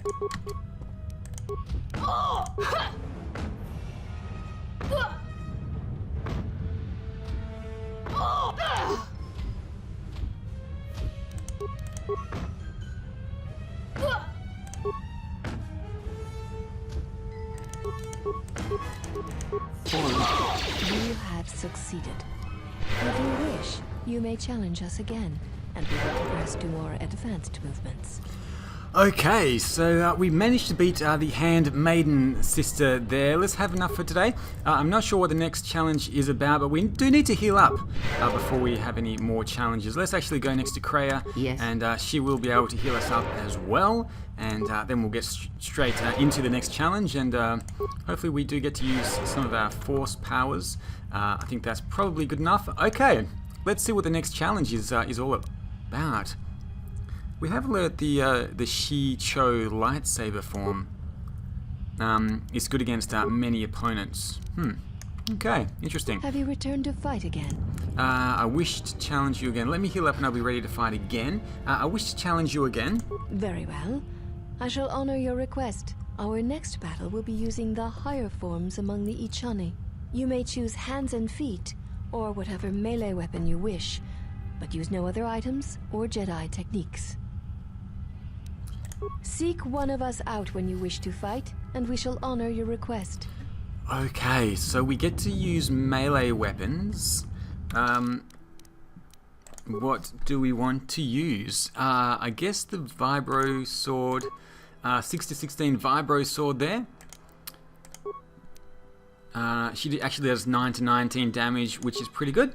You have succeeded. If you wish, you may challenge us again, and we will progress to more advanced movements. Okay, so we managed to beat the Handmaiden sister there. Let's have enough for today. I'm not sure what the next challenge is about, but we do need to heal up before we have any more challenges. Let's actually go next to Kreia, Yes. and she will be able to heal us up as well. And then we'll get straight into the next challenge, and hopefully we do get to use some of our force powers. I think that's probably good enough. Okay, let's see what the next challenge is all about. We have learnt the Shi-Cho lightsaber form. It's good against many opponents. Okay, interesting. Have you returned to fight again? I wish to challenge you again. Let me heal up and I'll be ready to fight again. I wish to challenge you again. Very well. I shall honor your request. Our next battle will be using the higher forms among the Ichani. You may choose hands and feet, or whatever melee weapon you wish, but use no other items or Jedi techniques. Seek one of us out when you wish to fight, and we shall honor your request. Okay, so we get to use melee weapons. What do we want to use? I guess the Vibro Sword, 6-16 Vibro Sword there. She actually does 9-19 damage, which is pretty good.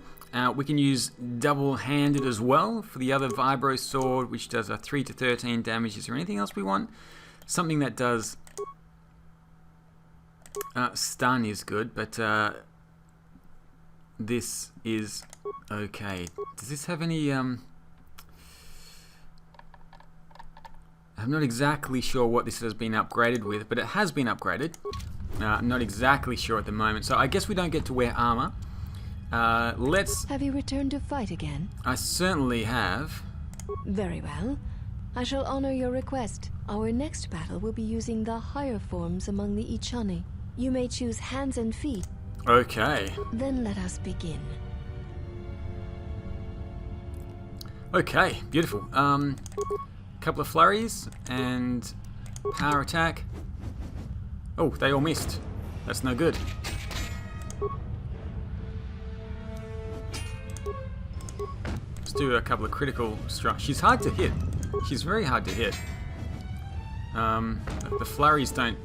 We can use double-handed as well for the other Vibro Sword, which does a 3-13 damage. Is there anything else we want? Something that does stun is good, but this is okay. Does this have any? I'm not exactly sure what this has been upgraded with, but it has been upgraded. I'm not exactly sure at the moment, so I guess we don't get to wear armor. Let's... Have you returned to fight again? I certainly have. Very well. I shall honor your request. Our next battle will be using the higher forms among the Ichani. You may choose hands and feet. Okay. Then let us begin. Okay, beautiful. Couple of flurries and power attack. Oh, they all missed. That's no good. Let's do a couple of critical strikes. She's hard to hit. She's very hard to hit. The flurries don't...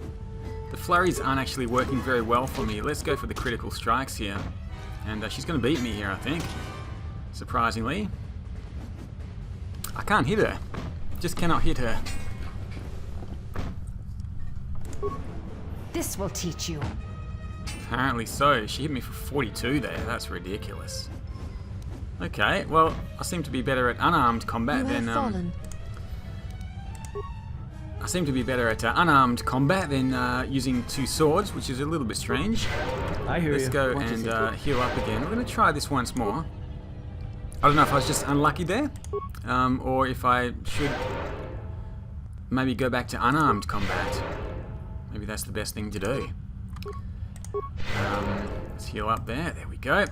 The flurries aren't actually working very well for me. Let's go for the critical strikes here. And she's going to beat me here, I think. Surprisingly. I can't hit her. Just cannot hit her. This will teach you. Apparently so. She hit me for 42 there. That's ridiculous. Okay, well, I seem to be better at unarmed combat than... I seem to be better at unarmed combat than using two swords, which is a little bit strange. I hear Let's you. go and heal up again. We're going to try this once more. I don't know if I was just unlucky there, or if I should maybe go back to unarmed combat. Maybe that's the best thing to do. Let's heal up there. There we go.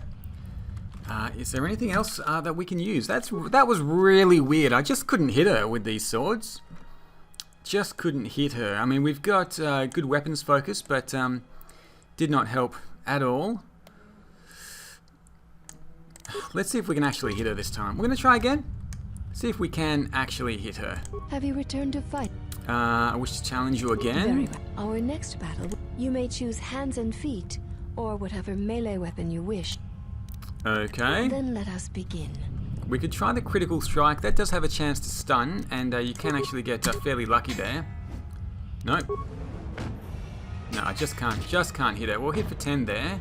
Is there anything else that we can use? That was really weird. I just couldn't hit her with these swords. Just couldn't hit her. I mean, we've got good weapons focus, but did not help at all. Let's see if we can actually hit her this time. We're going to try again. See if we can actually hit her. Have you returned to fight? I wish to challenge you again. Very well. Our next battle, you may choose hands and feet, or whatever melee weapon you wish. Okay. Then let us begin. We could try the critical strike. That does have a chance to stun, and you can actually get fairly lucky there. Nope. No, I just can't hit it. We'll hit for 10 there.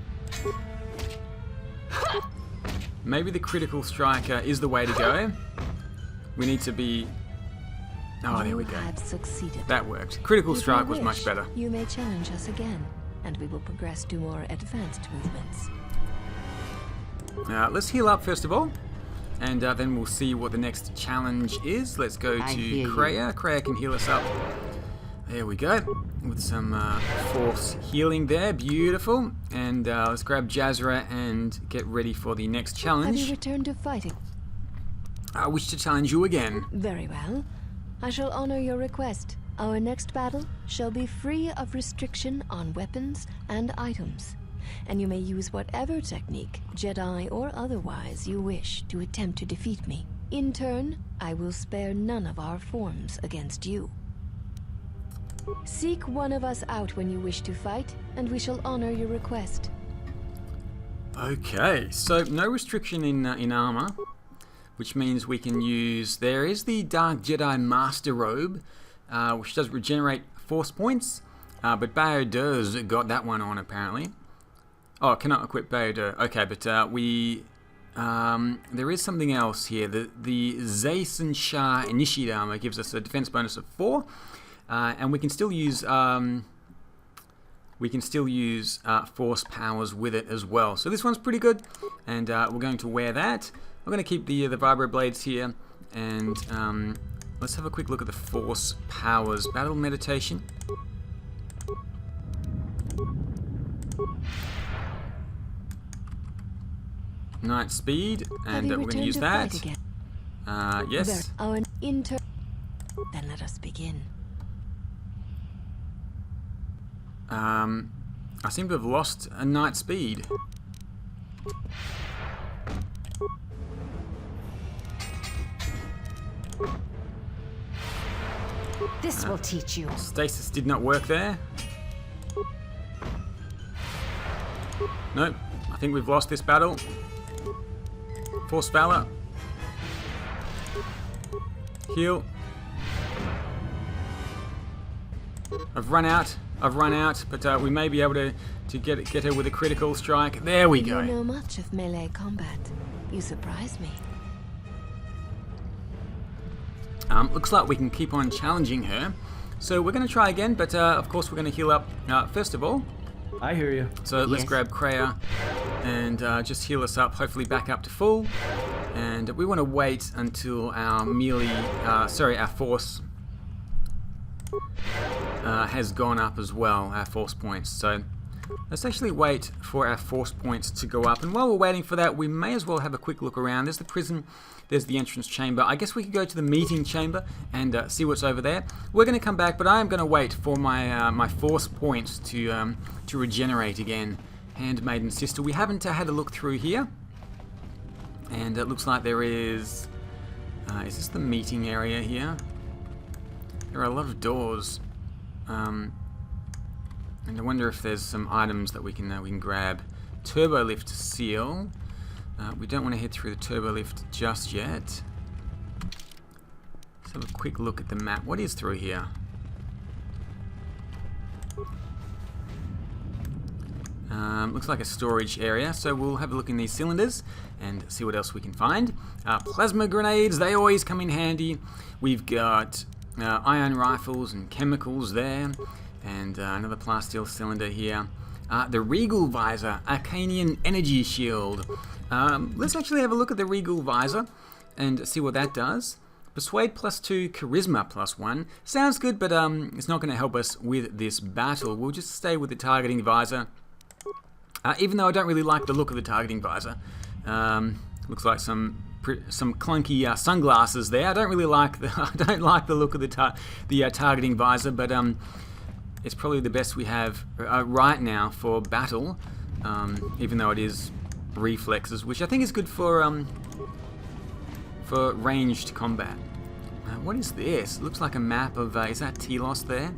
Maybe the critical strike is the way to go. We need to be... Oh, there we go. You have succeeded. That worked. Critical If you strike was wish, much better. You may challenge us again, and we will progress to more advanced movements. Let's heal up first of all, and then we'll see what the next challenge is. Let's go to hear you. Kreia. Kreia can heal us up There we go. With some force healing there. Beautiful. And let's grab Jasra and get ready for the next challenge. Have you returned to fighting? I wish to challenge you again. Very well. I shall honor your request. Our next battle shall be free of restriction on weapons and items, and you may use whatever technique, Jedi or otherwise, you wish to attempt to defeat me. In turn, I will spare none of our forms against you. Seek one of us out when you wish to fight, and we shall honor your request. Okay, so no restriction in armor, which means we can use... There is the Dark Jedi Master Robe, which does regenerate force points, but Bayodir's got that one on apparently. Oh, cannot equip Bayodir. Okay, but there is something else here. The Zaysen Shah Initiate Armor gives us a defense bonus of 4, and we can still use force powers with it as well. So this one's pretty good, and we're going to wear that. I'm going to keep the vibro blades here, and let's have a quick look at the force powers. Battle meditation. Night speed, and we're going to use that. Yes. Then let us begin. I seem to have lost a night speed. This will teach you. Stasis did not work there. Nope. I think we've lost this battle. Force Valor. Heal. I've run out, but we may be able to get her with a critical strike. There we go. You know much of melee combat. You surprise me. Looks like we can keep on challenging her. So we're going to try again, but of course we're going to heal up first of all. I hear you. So let's grab Kreia and just heal us up, hopefully back up to full. And we want to wait until our melee, our force has gone up as well, our force points. So let's actually wait for our force points to go up. And while we're waiting for that, we may as well have a quick look around. There's the prison, there's the entrance chamber. I guess we could go to the meeting chamber and see what's over there. We're going to come back, but I am going to wait for my my force points to regenerate again. Handmaidens sister. We haven't had a look through here, and it looks like there is. Is this the meeting area here? There are a lot of doors, and I wonder if there's some items that we can grab. Turbo lift seal. We don't want to head through the turbo lift just yet. Let's have a quick look at the map. What is through here? Looks like a storage area, so we'll have a look in these cylinders and see what else we can find. Plasma grenades, they always come in handy. We've got ion rifles and chemicals there, and another plasteel cylinder here. The Regal Visor, Arcanian Energy Shield. Let's actually have a look at the Regal Visor and see what that does. Persuade +2, Charisma +1. Sounds good, but it's not going to help us with this battle. We'll just stay with the targeting visor. Even though I don't really like the look of the targeting visor. Looks like some clunky sunglasses there. I don't really like the look of the targeting visor, but it's probably the best we have right now for battle. Even though it is reflexes, which I think is good for ranged combat. What is this? Looks like a map of. Is that Telos there?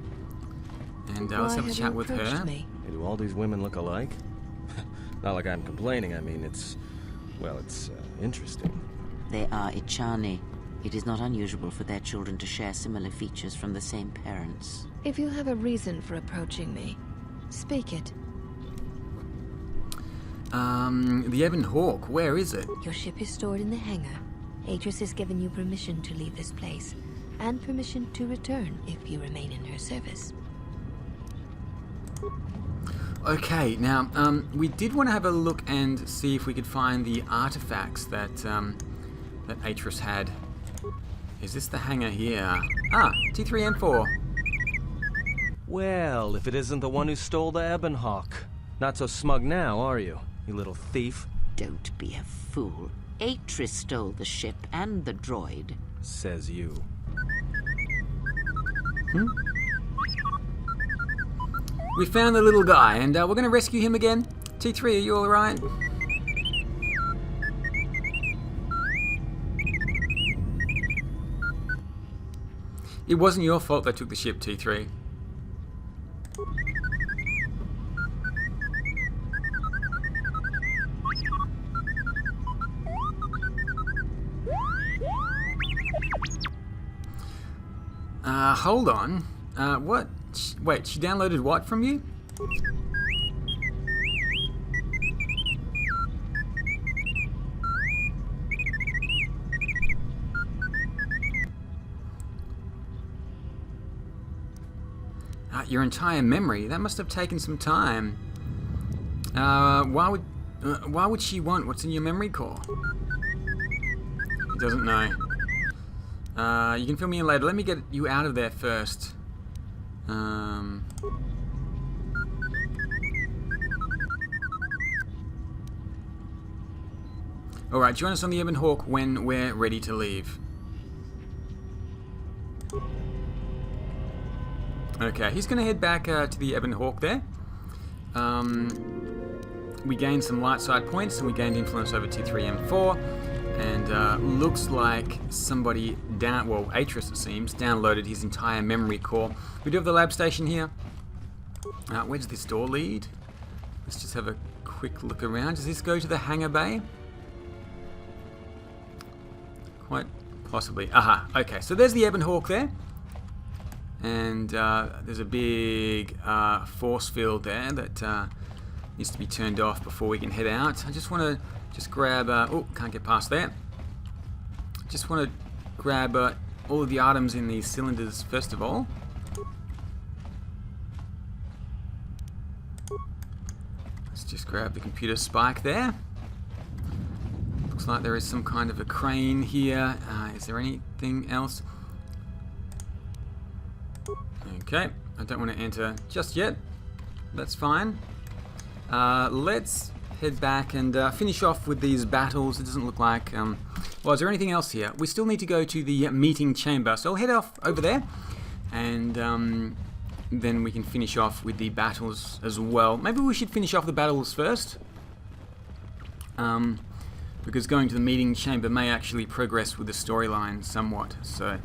And let's have a chat with her. Hey, do all these women look alike? Not like I'm complaining. I mean, it's interesting. They are Ichani. It is not unusual for their children to share similar features from the same parents. If you have a reason for approaching me, speak it. The Ebon Hawk, where is it? Your ship is stored in the hangar. Atris has given you permission to leave this place, and permission to return if you remain in her service. Okay, now, we did want to have a look and see if we could find the artifacts that Atris had. Is this the hangar here? Ah, T3M4. Well, if it isn't the one who stole the Ebon Hawk. Not so smug now, are you, you little thief? Don't be a fool. Atris stole the ship and the droid. Says you. We found the little guy, and we're going to rescue him again. T3, are you all right? It wasn't your fault they took the ship, T3. Hold on. What? Wait, she downloaded what from you? Your entire memory? That must have taken some time. Why would she want what's in your memory core? He doesn't know. You can fill me in later. Let me get you out of there first. Alright, join us on the Ebon Hawk when we're ready to leave. Okay, he's going to head back to the Ebon Hawk there. We gained some light side points and we gained influence over T3M4. And looks like somebody Atris it seems, downloaded his entire memory core. We do have the lab station here. Where does this door lead? Let's just have a quick look around. Does this go to the hangar bay? Quite possibly. Aha, okay, so there's the Ebon Hawk there. And there's a big force field there that needs to be turned off before we can head out. I just want to grab... oh, can't get past there. Just want to grab all of the items in these cylinders first of all. Let's just grab the computer spike there. Looks like there is some kind of a crane here. Is there anything else? Okay, I don't want to enter just yet. That's fine. Let's head back and finish off with these battles. It doesn't look like... well, is there anything else here? We still need to go to the meeting chamber, so I'll head off over there, and then we can finish off with the battles as well. Maybe we should finish off the battles first, because going to the meeting chamber may actually progress with the storyline somewhat. So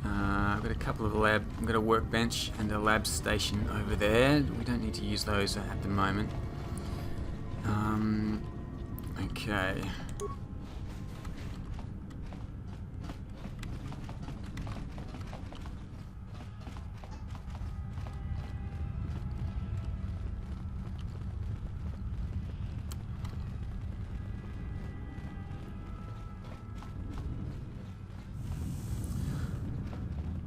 I've got a couple of I've got a workbench and a lab station over there. We don't need to use those at the moment. Okay.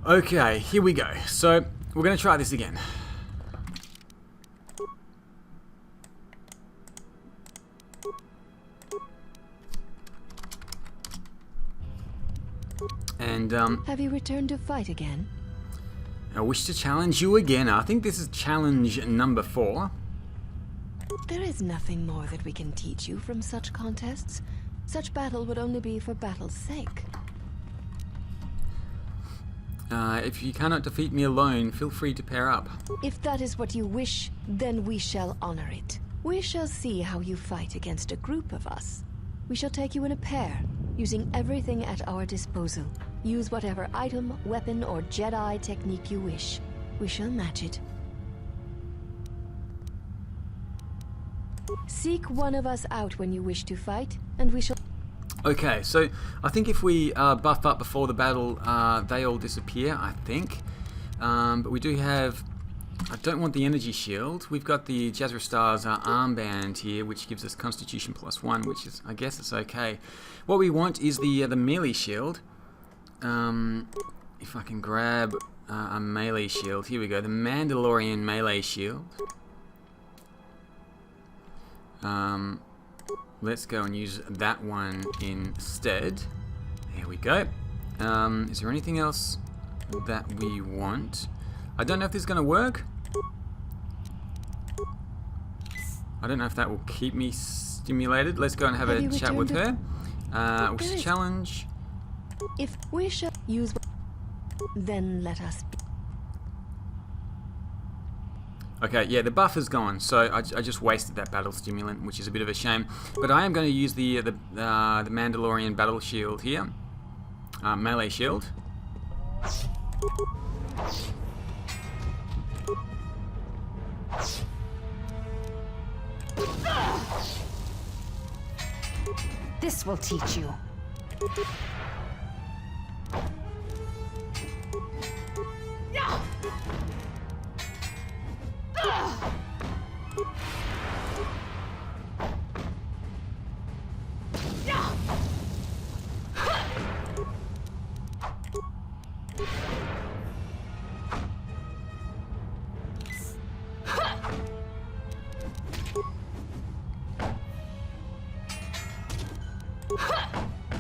Okay, here we go. So, we're going to try this again. And, Have you returned to fight again? I wish to challenge you again. I think this is challenge number 4. There is nothing more that we can teach you from such contests. Such battle would only be for battle's sake. If you cannot defeat me alone, feel free to pair up. If that is what you wish, then we shall honor it. We shall see how you fight against a group of us. We shall take you in a pair, using everything at our disposal. Use whatever item, weapon, or Jedi technique you wish. We shall match it. Seek one of us out when you wish to fight, and we shall... Okay, so I think if we buff up before the battle, they all disappear, I think. But we do have... I don't want the energy shield. We've got the Jasra Star's armband here, which gives us Constitution +1, which is, I guess it's okay. What we want is the melee shield. If I can grab a melee shield. Here we go, the Mandalorian melee shield. Let's go and use that one instead. There we go. Is there anything else that we want? I don't know if this is going to work. I don't know if that will keep me stimulated. Let's go and have a chat with her. What's the challenge? If we shall use, then let us be. Okay, yeah, the buff is gone, so I just wasted that battle stimulant, which is a bit of a shame. But I am going to use the Mandalorian battle shield here, melee shield. This will teach you.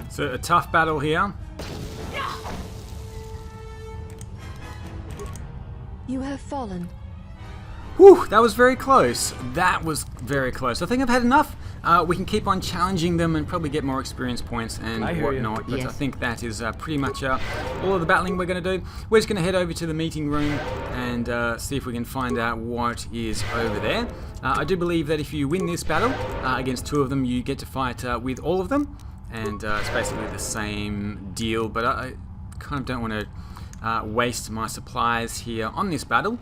So a tough battle here. You have fallen. Whew, that was very close. That was very close. I think I've had enough. We can keep on challenging them and probably get more experience points and whatnot. But Yes. I think that is pretty much all of the battling we're going to do. We're just going to head over to the meeting room and see if we can find out what is over there. I do believe that if you win this battle against two of them, you get to fight with all of them. And it's basically the same deal. But I kind of don't want to waste my supplies here on this battle.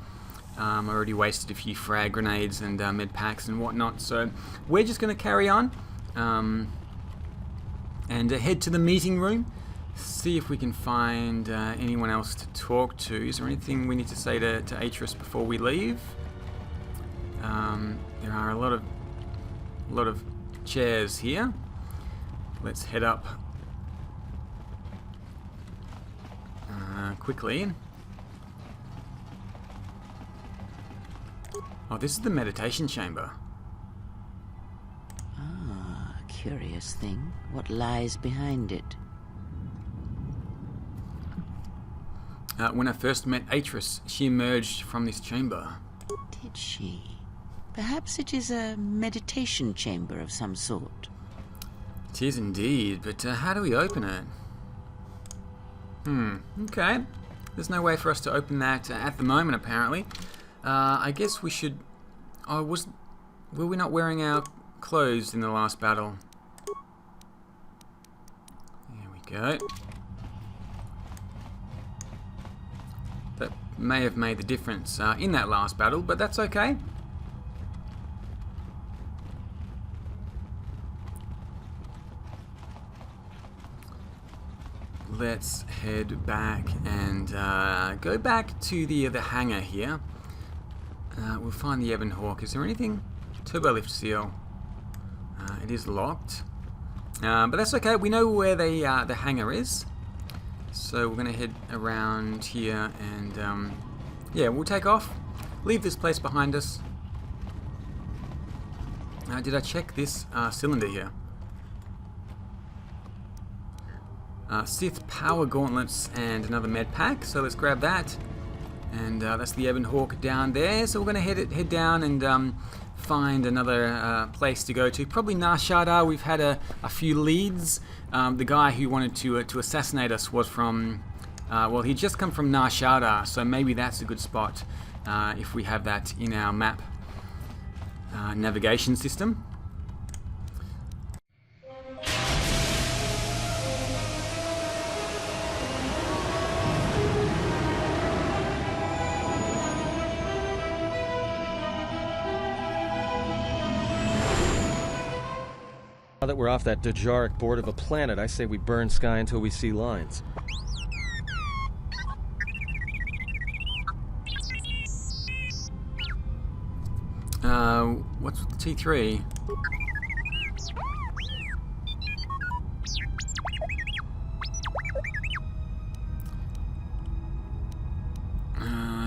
I already wasted a few frag grenades and med packs and whatnot, so we're just going to carry on and head to the meeting room, see if we can find anyone else to talk to. Is there anything we need to say to Atris before we leave? There are a lot of chairs here. Let's head up quickly. Oh, this is the meditation chamber. Ah, a curious thing. What lies behind it? When I first met Atris, she emerged from this chamber. Did she? Perhaps it is a meditation chamber of some sort. It is indeed, but how do we open it? Okay. There's no way for us to open that at the moment, apparently. I guess we should... Oh, were we not wearing our clothes in the last battle? There we go. That may have made the difference in that last battle, but that's okay. Let's head back and go back to the hangar here. We'll find the Ebon Hawk. Is there anything? Turbo lift seal. It is locked. But that's okay. We know where the hangar is. So we're going to head around here and yeah, we'll take off. Leave this place behind us. Did I check this cylinder here? Sith power gauntlets and another med pack. So let's grab that. And that's the Ebon Hawk down there. So we're going to head down and find another place to go to. Probably Nar Shaddaa. We've had a few leads. The guy who wanted to assassinate us was from... well, he'd just come from Nar Shaddaa, so maybe that's a good spot if we have that in our map navigation system. Now that we're off that Dajaric board of a planet, I say we burn sky until we see lines. What's with the T3?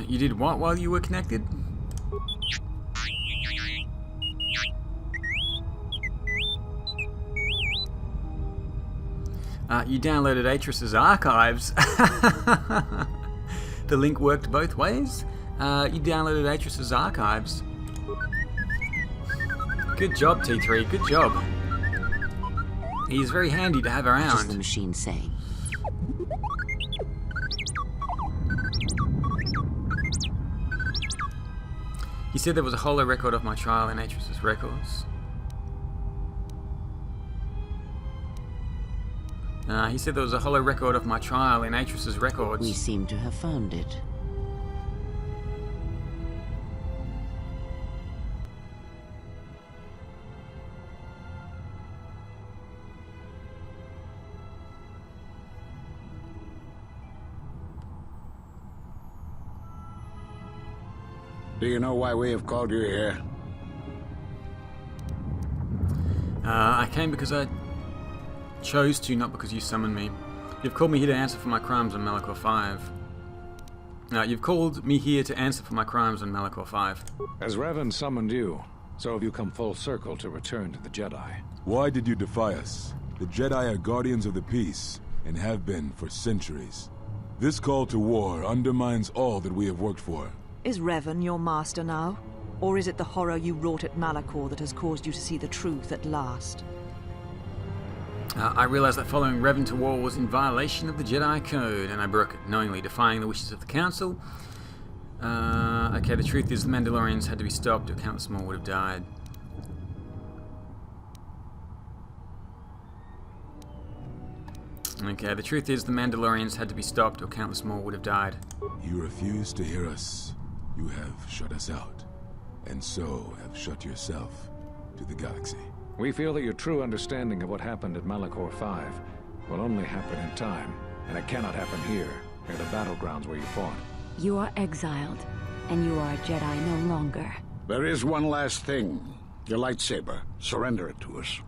You did what while you were connected? You downloaded Atris's archives. The link worked both ways. You downloaded Atris's archives. Good job, T3. Good job. He's very handy to have What does the around. machine say? He said there was a holo record of my trial in Atris's records. He said there was a holo record of my trial in Atris's records. We seem to have found it. Do you know why we have called you here? I came because I chose to, not because you summoned me. You've called me here to answer for my crimes on Malachor 5. You've called me here to answer for my crimes on Malachor 5. As Revan summoned you, so have you come full circle to return to the Jedi. Why did you defy us? The Jedi are guardians of the peace, and have been for centuries. This call to war undermines all that we have worked for. Is Revan your master now? Or is it the horror you wrought at Malachor that has caused you to see the truth at last? I realized that following Revan to war was in violation of the Jedi Code, and I broke it, knowingly defying the wishes of the Council. Okay, the truth is the Mandalorians had to be stopped, or countless more would have died. Okay, the truth is the Mandalorians had to be stopped, or countless more would have died. You refuse to hear us. You have shut us out, and so have shut yourself to the galaxy. We feel that your true understanding of what happened at Malachor 5 will only happen in time, and it cannot happen here, near the battlegrounds where you fought. You are exiled, and you are a Jedi no longer. There is one last thing. Your lightsaber. Surrender it to us.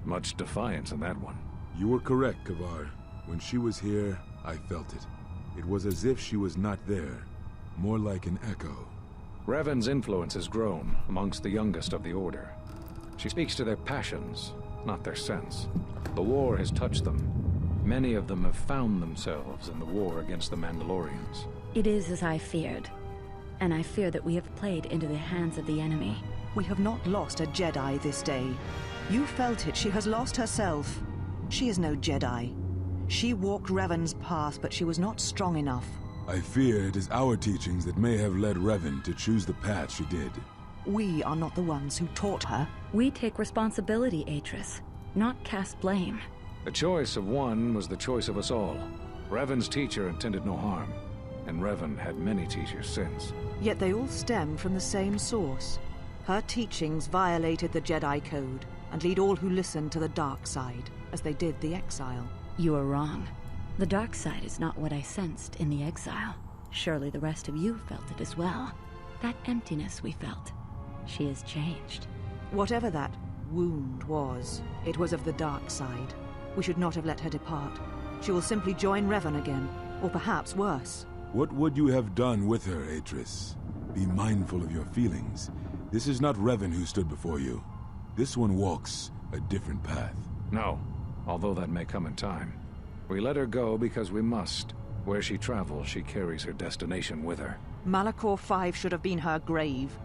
Much defiance in that one. You were correct, Kavar. When she was here, I felt it. It was as if she was not there. More like an echo. Revan's influence has grown amongst the youngest of the Order. She speaks to their passions, not their sense. The war has touched them. Many of them have found themselves in the war against the Mandalorians. It is as I feared, and I fear that we have played into the hands of the enemy. We have not lost a Jedi this day. You felt it. She has lost herself. She is no Jedi. She walked Revan's path, but she was not strong enough. I fear it is our teachings that may have led Revan to choose the path she did. We are not the ones who taught her. We take responsibility, Atris, not cast blame. The choice of one was the choice of us all. Revan's teacher intended no harm, and Revan had many teachers since. Yet they all stem from the same source. Her teachings violated the Jedi Code and lead all who listen to the dark side, as they did the exile. You are wrong. The dark side is not what I sensed in the exile. Surely the rest of you felt it as well. That emptiness we felt. She has changed. Whatever that wound was, it was of the dark side. We should not have let her depart. She will simply join Revan again, or perhaps worse. What would you have done with her, Atris? Be mindful of your feelings. This is not Revan who stood before you. This one walks a different path. No, although that may come in time. We let her go because we must. Where she travels, she carries her destination with her. Malachor 5 should have been her grave.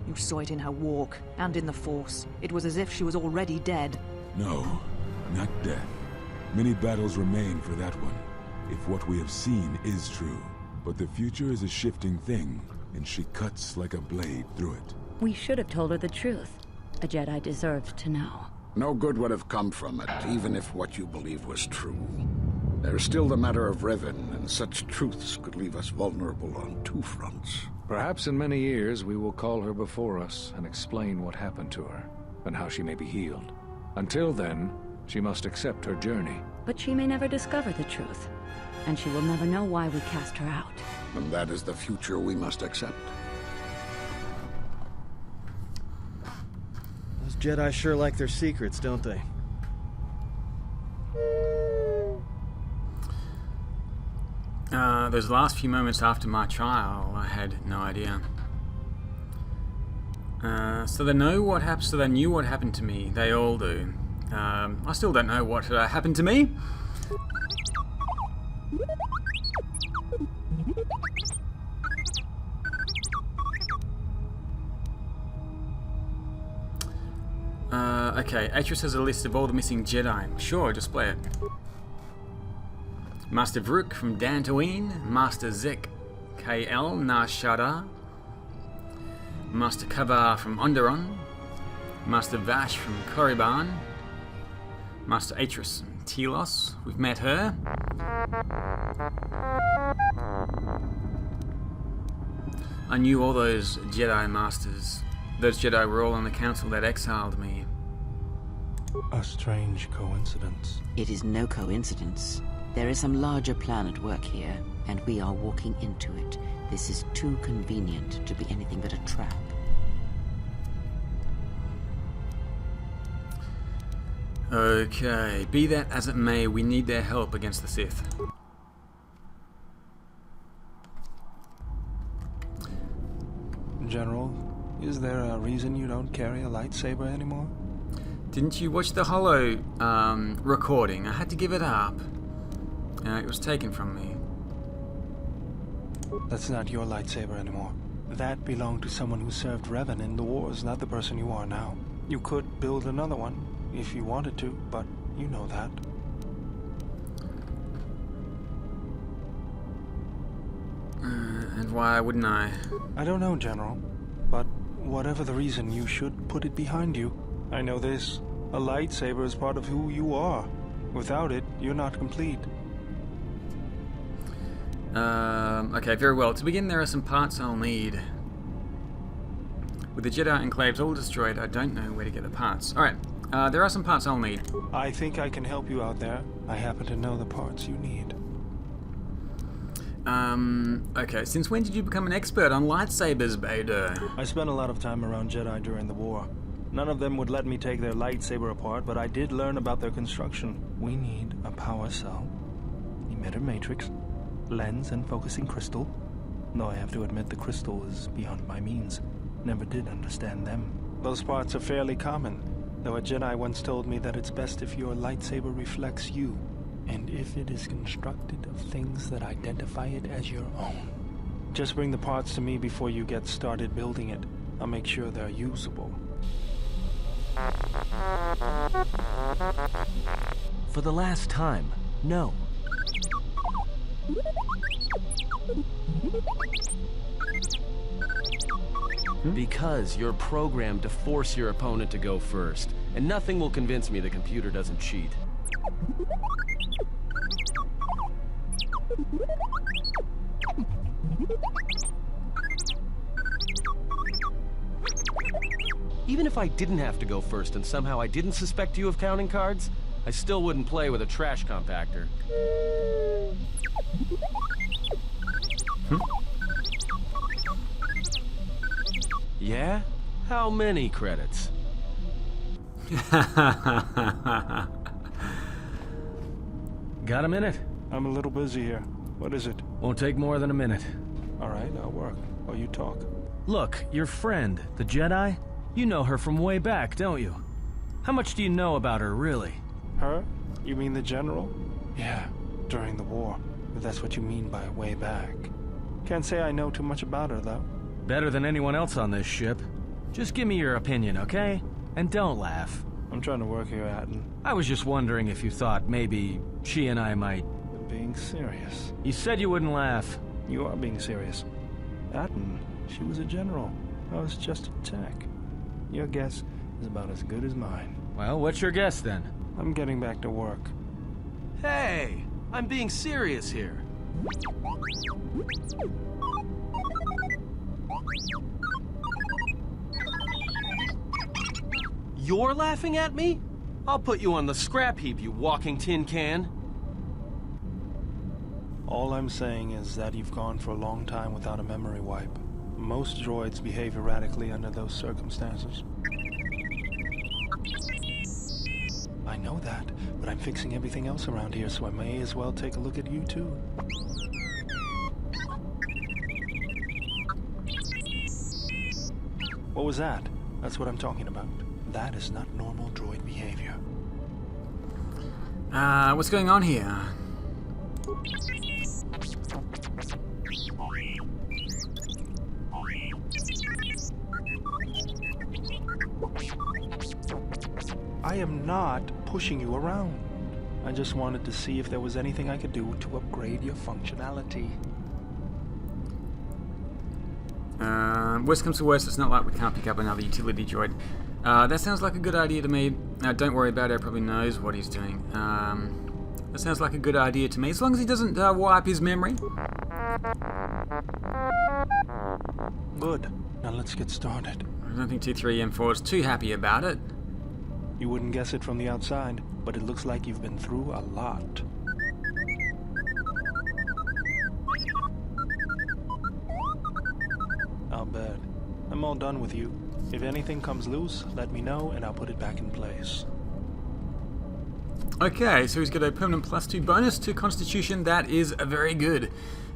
You saw it in her walk, and in the Force. It was as if she was already dead. No, not death. Many battles remain for that one, if what we have seen is true. But the future is a shifting thing, and she cuts like a blade through it. We should have told her the truth. A Jedi deserved to know. No good would have come from it, even if what you believe was true. There's still the matter of Revan, and such truths could leave us vulnerable on two fronts. Perhaps in many years we will call her before us and explain what happened to her, and how she may be healed. Until then, she must accept her journey. But she may never discover the truth, and she will never know why we cast her out. And that is the future we must accept. Those Jedi sure like their secrets, don't they? Those last few moments after my trial, I had no idea. So they know what happened. So they knew what happened to me. They all do. I still don't know what happened to me. Okay, Atris has a list of all the missing Jedi. Sure, display it. Master Vrook from Dantooine, Master Zek KL Nar Shaddaa, Master Kavar from Onderon, Master Vash from Korriban, Master Atris from Telos. We've met her. I knew all those Jedi Masters. Those Jedi were all on the council that exiled me. A strange coincidence. It is no coincidence. There is some larger plan at work here, and we are walking into it. This is too convenient to be anything but a trap. Okay, be that as it may, we need their help against the Sith. General, is there a reason you don't carry a lightsaber anymore? Didn't you watch the Hollow recording? I had to give it up. It was taken from me. That's not your lightsaber anymore. That belonged to someone who served Revan in the wars, not the person you are now. You could build another one, if you wanted to, but you know that. And why wouldn't I? I don't know, General, but whatever the reason, you should put it behind you. I know this. A lightsaber is part of who you are. Without it, you're not complete. Okay, very well. To begin, there are some parts I'll need. With the Jedi enclaves all destroyed, I don't know where to get the parts. Alright, there are some parts I'll need. I think I can help you out there. I happen to know the parts you need. Okay, since when did you become an expert on lightsabers, Bader? I spent a lot of time around Jedi during the war. None of them would let me take their lightsaber apart, but I did learn about their construction. We need a power cell, emitter matrix, lens and focusing crystal. Though I have to admit the crystal is beyond my means. Never did understand them. Those parts are fairly common, though a Jedi once told me that it's best if your lightsaber reflects you, and if it is constructed of things that identify it as your own. Just bring the parts to me before you get started building it. I'll make sure they're usable. For the last time, no. Because you're programmed to force your opponent to go first, and nothing will convince me the computer doesn't cheat. Even if I didn't have to go first and somehow I didn't suspect you of counting cards, I still wouldn't play with a trash compactor. Yeah? How many credits? Got a minute? I'm a little busy here. What is it? Won't take more than a minute. All right, I'll work while you talk. Look, your friend, the Jedi, you know her from way back, don't you? How much do you know about her, really? Her? You mean the General? Yeah, during the war. If that's what you mean by way back. Can't say I know too much about her, though. Better than anyone else on this ship. Just give me your opinion, okay? And don't laugh. I'm trying to work here, Atton. I was just wondering if you thought maybe she and I might... I'm being serious. You said you wouldn't laugh. You are being serious. Atton, she was a general. I was just a tech. Your guess is about as good as mine. Well, what's your guess, then? I'm getting back to work. Hey! I'm being serious here. You're laughing at me? I'll put you on the scrap heap, you walking tin can. All I'm saying is that you've gone for a long time without a memory wipe. Most droids behave erratically under those circumstances. I know that, but I'm fixing everything else around here, so I may as well take a look at you too. What was that? That's what I'm talking about. That is not normal droid behavior. What's going on here? I am not pushing you around. I just wanted to see if there was anything I could do to upgrade your functionality. Worst comes to worst, it's not like we can't pick up another utility droid. That sounds like a good idea to me. Don't worry about it, he probably knows what he's doing. That sounds like a good idea to me, as long as he doesn't wipe his memory. Good. Now let's get started. I don't think 23M4 is too happy about it. You wouldn't guess it from the outside, but it looks like you've been through a lot. I'll bet. I'm all done with you. If anything comes loose, let me know and I'll put it back in place. Okay, so he's got a permanent +2 bonus to Constitution. That is very good.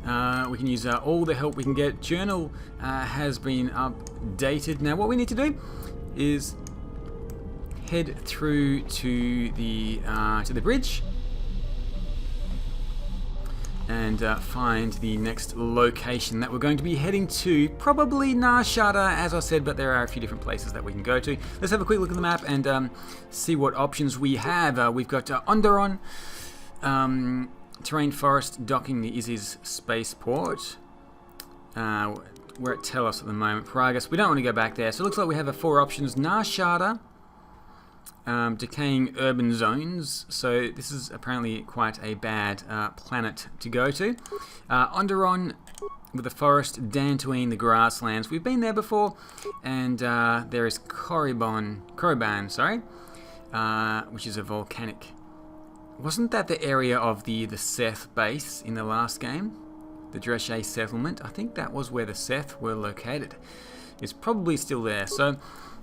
We can use all the help we can get. Journal has been updated. Now what we need to do is head through to the bridge and find the next location that we're going to be heading to. Probably Nar Shaddaa, as I said, but there are a few different places that we can go to. Let's have a quick look at the map and see what options we have. We've got Onderon, Terrain Forest, docking the Iziz spaceport. We're at Telos at the moment. Paragus, we don't want to go back there. So it looks like we have 4 options. Nar Shaddaa, decaying urban zones, so this is apparently quite a bad planet to go to. Onderon with the forest, Dantooine, the grasslands. We've been there before, and there is Korriban, which is a volcanic. Wasn't that the area of the Sith base in the last game? The Dreshay settlement? I think that was where the Sith were located. It's probably still there, so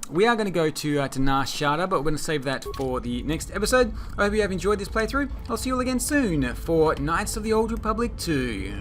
we are going to go to Nar Shaddaa, but we're going to save that for the next episode. I hope you have enjoyed this playthrough. I'll see you all again soon for Knights of the Old Republic 2.